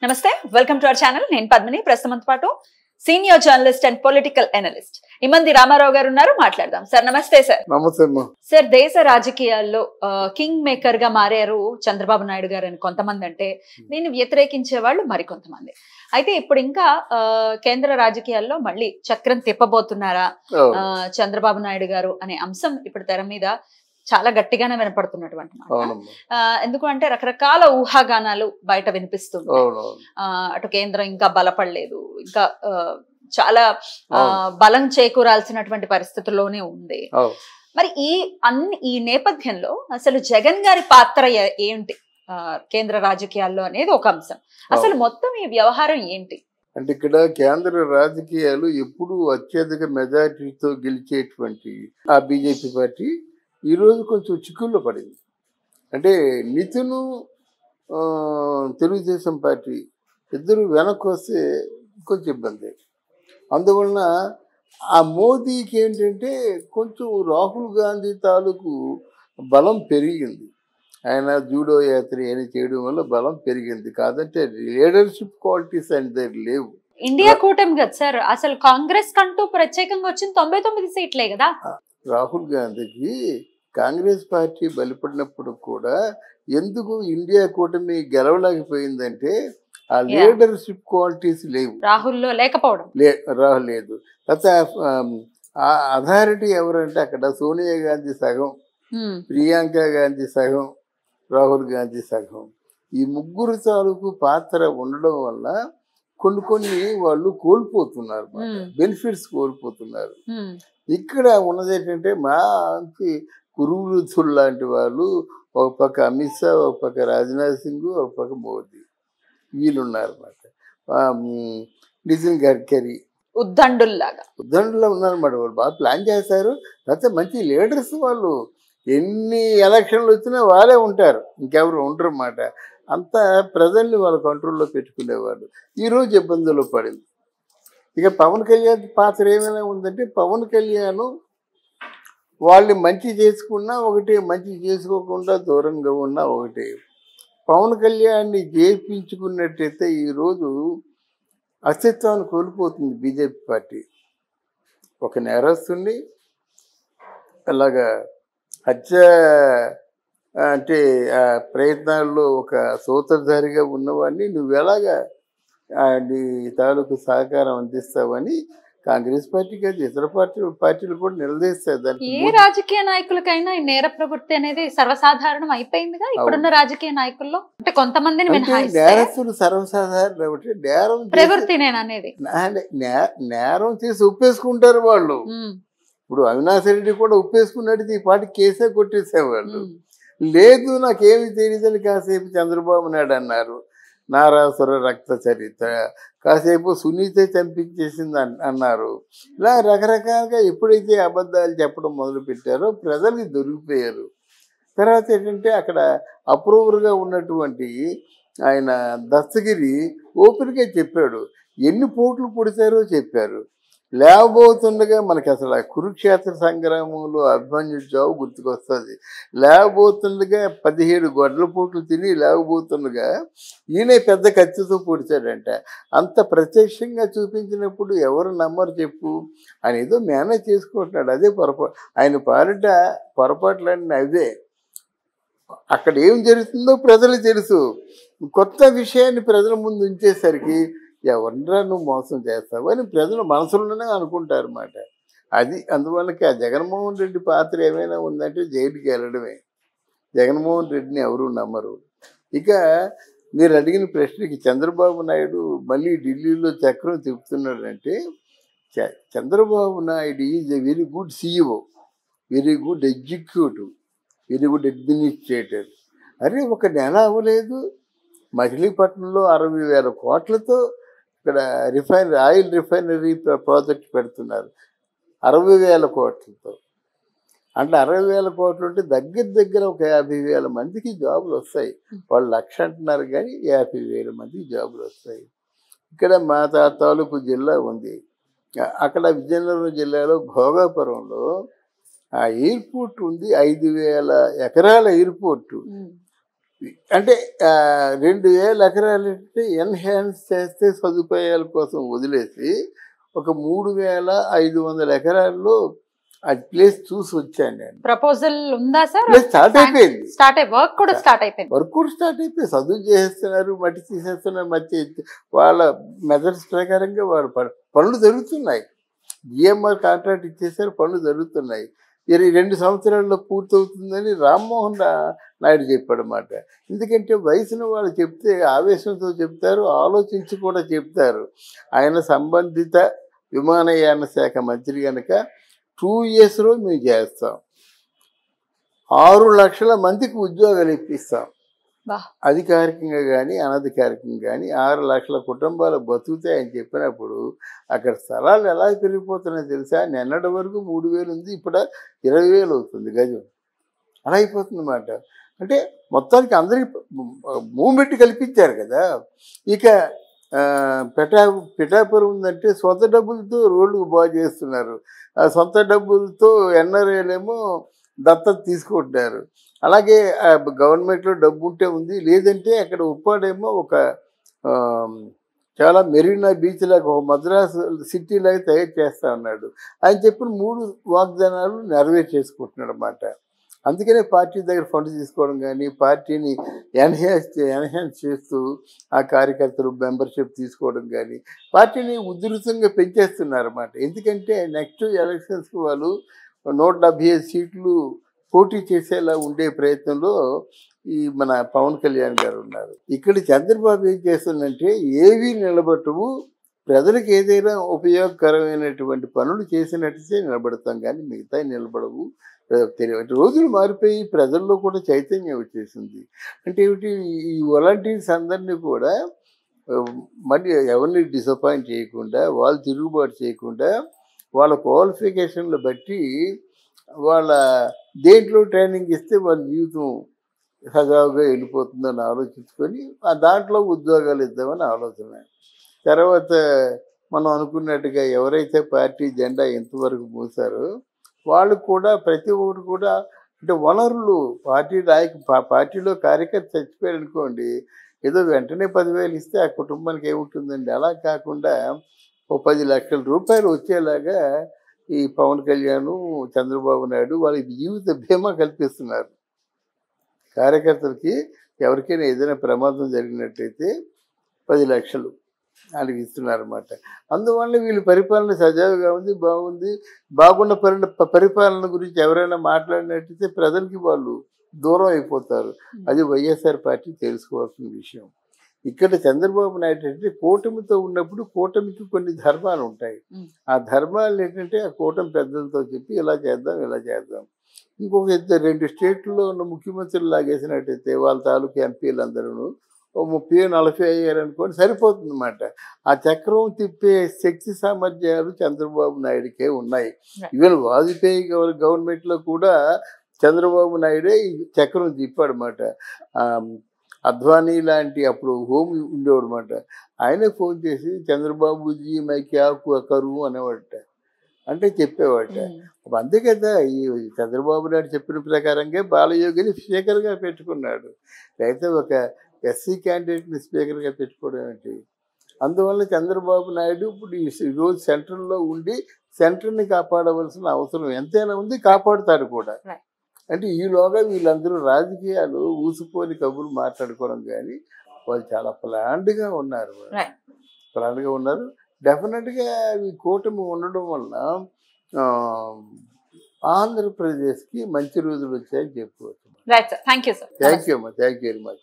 నమస్తే welcome to our channel నేను పద్మిని ప్రస్తుతంతో పాటు senior journalist and political analyst Imandi Ramarao గారు ఉన్నారు మాట్లాడదాం సార్ నమస్తే సార్ నమస్తే సార్ దేశ రాజకీయాల్లో కింగ్ మేకర్ గా మారారు చంద్రబాబు నాయుడు గారు అని కొంతమంది అంటే దీన్ని వ్యతిరేకించే వాళ్ళు మరికొంతమంది అయితే ఇప్పుడు ఇంకా కేంద్ర రాజకీయాల్లో మళ్ళీ చక్రం తిప్పబోతున్నారా చంద్రబాబు నాయుడు గారు అనే అంశం ఇప్పుడు తెర మీద చాలా గట్టిగానే వినపడుతున్నటువంటి ఎందుకంటే రకరకాల ఊహాగానాలు బయట వినిపిస్తుంది అటు కేంద్రం ఇంకా బలపడలేదు ఇంకా చాలా బలం చేకూరాల్సినటువంటి పరిస్థితుల్లోనే ఉంది మరి ఈ నేపథ్యంలో అసలు జగన్ గారి పాత్ర ఏంటి కేంద్ర రాజకీయాల్లో అనేది ఒక అంశం అసలు మొత్తం ఈ వ్యవహారం ఏంటి అంటే ఇక్కడ కేంద్ర రాజకీయాలు ఎప్పుడు అత్యధిక మెజారిటీతో గెలిచేటువంటి ఆ బీజేపీ పార్టీ ఈరోజు కొంచెం చిక్కుల్లో పడింది. అంటే నితిన్ తెలుగుదేశం పార్టీ ఇద్దరు వెనక్కి వస్తే కొంచెం ఇబ్బంది. అందువలన ఆ మోదీకి ఏంటంటే కొంచెం రాహుల్ గాంధీ తాలూకు బలం పెరిగింది. ఆయన జూడో యాత్ర అని చేయడం వల్ల బలం పెరిగింది. కాదంటే లీడర్షిప్ క్వాలిటీస్ అనేది లేవు. ఇండియా కూటమి కదా సార్, అసలు కాంగ్రెస్ కంటూ ప్రత్యేకంగా వచ్చిన 99 సీట్లే కదా. రాహుల్ గాంధీకి కాంగ్రెస్ పార్టీ బలపడినప్పుడు కూడా ఎందుకు ఇండియా కూటమి గెలవలేకపోయిందంటే ఆ లీడర్షిప్ క్వాలిటీస్ లేవు, రాహుల్లో లేకపోవడం లేదు. తర్వాత అథారిటీ ఎవరంటే అక్కడ సోనియా గాంధీ సగం, ప్రియాంక గాంధీ సగం, రాహుల్ గాంధీ సగం. ఈ ముగ్గురు తాలూకు పాత్ర ఉండడం వల్ల కొన్ని వాళ్ళు కోల్పోతున్నారు, బెనిఫిట్స్ కోల్పోతున్నారు. ఇక్కడ ఉన్నది ఏంటంటే మంచి కురువృద్ధులు లాంటి వాళ్ళు, ఒక పక్క అమిత్ షా, ఒక పక్క రాజ్నాథ్ సింగ్, ఒక పక్క మోదీ, వీళ్ళున్నారన్నమాట. నితిన్ గడ్కరీ ఉద్దండులా ఉన్నారన్నమాట. వాళ్ళు బాగా ప్లాన్ చేస్తారు. లేకపోతే మంచి లీడర్స్ వాళ్ళు. ఎన్ని ఎలక్షన్లు వచ్చినా వాళ్ళే ఉంటారు, ఇంకెవరు ఉండరు అన్నమాట. అంతా ప్రజల్ని వాళ్ళ కంట్రోల్లో పెట్టుకునేవాళ్ళు. ఈరోజు ఇబ్బందుల్లో పడింది. ఇక పవన్ కళ్యాణ్ పాత్ర ఏమైనా ఉందంటే, పవన్ కళ్యాణ్ వాళ్ళని మంచి చేసుకున్నా ఒకటి, మంచి చేసుకోకుండా దూరంగా ఉన్నా ఒకటి. పవన్ కళ్యాణ్ని చేయించుకున్నట్టయితే ఈరోజు అస్తిత్వాన్ని కోల్పోతుంది బీజేపీ పార్టీ. ఒక నేరస్తుని అలాగా హత్య అంటే ఆ ప్రయత్నాల్లో ఒక సూత్రధారిగా ఉన్నవాడిని నువ్వు ఎలాగా నీ తాలూకు సహకారం అందిస్తావని కాంగ్రెస్ పార్టీ కాదు, ఇతర పార్టీలు కూడా నిలదీస్తాయి. ఏ రాజకీయ నాయకులకైనా నేర ప్రవృత్తి అనేది సర్వసాధారణం అయిపోయిందిగా ఇప్పుడున్న రాజకీయ నాయకుల్లో. అంటే కొంతమందిని నేరస్తులు సర్వసాధారణ ప్రవృత్తి అనేది నేరం చేసి ఒప్పేసుకుంటారు వాళ్ళు. ఇప్పుడు అవినాష్ రెడ్డి కూడా ఒప్పేసుకున్నట్టు ఈ పార్టీ కేసే కొట్టేసేవాళ్ళు. లేదు నాకేమి తెలియదని కాసేపు చంద్రబాబు నాయుడు అన్నారు, నారాసుర రక్త చరిత్ర, కాసేపు సునీత చంపించేసింది అన్నారు. ఇలా రకరకాలుగా ఎప్పుడైతే అబద్ధాలు చెప్పడం మొదలుపెట్టారో ప్రజలకి దొరికిపోయారు. తర్వాత ఏంటంటే అక్కడ అప్రూవర్గా ఉన్నటువంటి ఆయన దస్తగిరి ఓపెన్గా చెప్పాడు, ఎన్ని పోట్లు పొడిచారో చెప్పారు. లేవబోతుండగా మనకి అసలు ఆ కురుక్షేత్ర సంగ్రామంలో అభిమన్యుడి చావు గుర్తుకొస్తుంది. లేవబోతుండగా 17 గొడ్ల పోట్లు తిని లేవబోతుండగా ఈయనే పెద్ద కత్తితో పొడిచాడంట. అంత ప్రత్యక్షంగా చూపించినప్పుడు ఎవరు నమ్మరు చెప్పు అని ఏదో మేనేజ్ చేసుకుంటున్నాడు. అదే పొరపాటు. ఆయన పాలిట పొరపాట్లన్నీ అవే. అక్కడ ఏం జరుగుతుందో ప్రజలకు తెలుసు. కొత్త విషయాన్ని ప్రజల ముందు ఉంచేసరికి ఎవరిరా నువ్వు మోసం చేస్తావు అని ప్రజలు మనసులోనే అనుకుంటారు అన్నమాట. అది అందువల్లకి ఆ జగన్మోహన్ రెడ్డి పాత్ర ఏమైనా ఉందంటే జైలుకి వెళ్ళడమే. జగన్మోహన్ రెడ్డిని ఎవరు నమ్మరు. ఇక మీరు అడిగిన ప్రశ్నకి చంద్రబాబు నాయుడు మళ్ళీ ఢిల్లీలో చక్రం తిప్పుతున్నాడంటే, Chandrababu Naidu is a very good CEO, very good executive, very good administrator. అరే ఒక నెల అవ్వలేదు మచిలీపట్నంలో 60,000 కోట్లతో ఇక్కడ ఆయిల్ రిఫైనరీ ప్రాజెక్ట్ పెడుతున్నారు 60,000 కోట్లతో. అంటే 60,000 కోట్లు ఉంటే దగ్గర ఒక 50,000 మందికి జాబులు వస్తాయి. వాళ్ళు 1,00,000 అంటున్నారు కానీ 50,000 మందికి జాబులు వస్తాయి. ఇక్కడ మా తాలూకు జిల్లా ఉంది. అక్కడ విజయనగరం జిల్లాలో భోగాపురంలో ఆ ఎయిర్పోర్ట్ ఉంది. 5,000 ఎకరాల ఎయిర్పోర్టు. అంటే 2000 ఎకరాలు అంటే ఎన్హాన్స్ చేస్తే సదుపాయాల కోసం వదిలేసి ఒక 3500 ఎకరాల్లో ఆ ప్లేస్ చూసి వచ్చాను నేను. ప్రపోజల్ ఉందా సార్? ప్లేస్ స్టార్ట్ అయిపోయింది, వర్క్ కూడా స్టార్ట్ అయిపోయింది. వర్క్ కూడా స్టార్ట్ అయిపోయి చదువు చేసేస్తున్నారు, మట్టి తీసేస్తున్నారు, మట్టి వాళ్ళ మెథడ్స్ ప్రకారంగా వాళ్ళ పనులు జరుగుతున్నాయి. జిఎంఆర్ కాంట్రాక్ట్ ఇచ్చేసారు, పనులు జరుగుతున్నాయి. 2 సంవత్సరాల్లో పూర్తవుతుందని రామ్మోహన్ నాయుడు చెప్పాడు అన్నమాట. ఎందుకంటే వయసును వాళ్ళు చెప్తే ఆవేశంతో చెప్తారు, ఆలోచించి కూడా చెప్తారు. ఆయన సంబంధిత విమానయాన శాఖ మంత్రి కనుక 2 yearsలో మేము చేస్తాం, 6 లక్షల మందికి ఉద్యోగాలు ఇప్పిస్తాం. అధికారికంగా కానీ అనధికారికంగా కానీ 6 లక్షల కుటుంబాలు బతుకుతాయని చెప్పినప్పుడు అక్కడ స్థలాలు ఎలా పెరిగిపోతున్నాయో తెలుసా? నిన్నటి వరకు 3,000 ఉంది, ఇప్పుడు 20,000 అవుతుంది గజం. అలా అయిపోతుంది అన్నమాట. అంటే మొత్తానికి అందరికి మూమెంట్ కల్పించారు కదా. ఇక పిఠాపురం ఉందంటే సొంత డబ్బులతో రోడ్లు బాగు చేస్తున్నారు, సొంత డబ్బులతో ఎన్ఆర్ఐలేమో దత్తత తీసుకుంటున్నారు. అలాగే గవర్నమెంట్లో డబ్బు ఉంటే ఉంది, లేదంటే అక్కడ ఉప్పాడేమో ఒక చాలా మెరీనా బీచ్ లాగా ఒక మద్రాసు సిటీ లాగా తయారు చేస్తా ఉన్నాడు. ఆయన చెప్పిన 3 వాగ్దానాలు నెరవేర్చేసుకుంటున్నాడు అన్నమాట. అందుకనే పార్టీ దగ్గర ఫండ్ తీసుకోవడం కానీ, పార్టీని ఎన్హాన్స్ చేస్తూ ఆ కార్యకర్తలు మెంబర్షిప్ తీసుకోవడం కానీ, పార్టీని ఉధృతంగా పెంచేస్తున్నారు అన్నమాట. ఎందుకంటే నెక్స్ట్ ఎలక్షన్స్కి వాళ్ళు 175 సీట్లు పోటీ చేసేలా ఉండే ప్రయత్నంలో ఈ మన పవన్ కళ్యాణ్ గారు ఉన్నారు. ఇక్కడ చంద్రబాబు ఏం చేస్తుందంటే ఏవి నిలబట్టవు, ప్రజలకు ఏదైనా ఉపయోగకరమైనటువంటి పనులు చేసినట్టే నిలబడతాం కానీ మిగతా నిలబడవు. రోజులు మారిపోయి ప్రజల్లో కూడా చైతన్యం వచ్చేసింది. అంటే ఏమిటి, ఈ వాలంటీర్స్ అందరినీ కూడా మళ్ళీ ఎవరిని డిసప్పాయింట్ చేయకుండా, వాళ్ళు తిరుగుబాటు చేయకుండా, వాళ్ళ క్వాలిఫికేషన్లు బట్టి వాళ్ళ దేంట్లో ట్రైనింగ్ ఇస్తే వాళ్ళ జీవితం సజావుగా వెళ్ళిపోతుందని ఆలోచించుకొని ఆ దాంట్లో ఉద్యోగాలు ఇద్దామని ఆలోచన. తర్వాత మనం అనుకున్నట్టుగా ఎవరైతే పార్టీ జెండా ఎంతవరకు మూసారో వాళ్ళు కూడా ప్రతి ఒక్కరు కూడా అంటే వనరులు పార్టీలో కార్యకర్త చచ్చిపోయారు అనుకోండి, ఏదో వెంటనే 10,000 ఇస్తే ఆ కుటుంబానికి ఏముంటుందండి. అలా కాకుండా ఓ 10 లక్షల రూపాయలు వచ్చేలాగా ఈ పవన్ కళ్యాణ్, చంద్రబాబు నాయుడు వాళ్ళకి జీవిత బీమా కల్పిస్తున్నారు. కార్యకర్తలకి ఎవరికైనా ఏదైనా ప్రమాదం జరిగినట్టయితే 10 లక్షలు వాళ్ళకి ఇస్తున్నారన్నమాట. అందువల్ల వీళ్ళ పరిపాలన సజావుగా ఉంది, బాగుంది. బాగున్న పరిపాలన గురించి ఎవరైనా మాట్లాడినట్టయితే ప్రజలకి వాళ్ళు దూరం అయిపోతారు. అది వైఎస్ఆర్ పార్టీ తెలుసుకోవాల్సిన విషయం. ఇక్కడ చంద్రబాబు నాయుడు అంటే కూటమితో ఉన్నప్పుడు కూటమికి కొన్ని ధర్మాలు ఉంటాయి. ఆ ధర్మాలు ఏంటంటే ఆ కూటమి పెద్దలతో చెప్పి ఇలా చేద్దాం ఇలా చేద్దాం. ఇంకొక 2 స్టేట్లలో ఉన్న ముఖ్యమంత్రులు లాగేసినట్టయితే వాళ్ళ తాలూకు ఎంపీలందరూ 30-40 అయ్యారు అనుకోండి, సరిపోతుంది అన్నమాట. ఆ చక్రం తిప్పే శక్తి సామర్థ్యాలు చంద్రబాబు నాయుడికే ఉన్నాయి. ఈవెన్ వాజ్పేయి గవర్నమెంట్లో కూడా చంద్రబాబు నాయుడే ఈ చక్రం తిప్పాడు అన్నమాట. అద్వానీ లాంటి అప్పుడు హోమ్ ఉండేవాడు అనమాట. ఆయనే ఫోన్ చేసి చంద్రబాబుజీ మై క్యా కరువు అనేవాడట, అంటే చెప్పేవాడట. అంతే కదా, ఈ చంద్రబాబు నాయుడు చెప్పిన ప్రకారంగా బాలయోగిని స్పీకర్గా పెట్టుకున్నాడు. అయితే ఒక ఎస్సీ క్యాండిడేట్ని స్పీకర్గా పెట్టుకోవడం ఏంటి? అందువల్ల చంద్రబాబు నాయుడు ఇప్పుడు ఈరోజు సెంట్రల్లో ఉండి సెంటర్ని కాపాడవలసిన అవసరం ఎంతైనా ఉంది, కాపాడుతాడు కూడా. అంటే ఈలోగా వీళ్ళందరూ రాజకీయాలు ఊసిపోని కబుర్లు మాట్లాడుకోవడం కానీ వాళ్ళు చాలా ప్లాన్డ్గా ఉన్నారు. డెఫినెట్గా ఈ కూటమి ఉండడం వల్ల ఆంధ్రప్రదేశ్కి మంచి రోజులు వచ్చాయని చెప్పుకోవచ్చు. థ్యాంక్ యూ అమ్మా, థ్యాంక్ యూ వెరీ మచ్.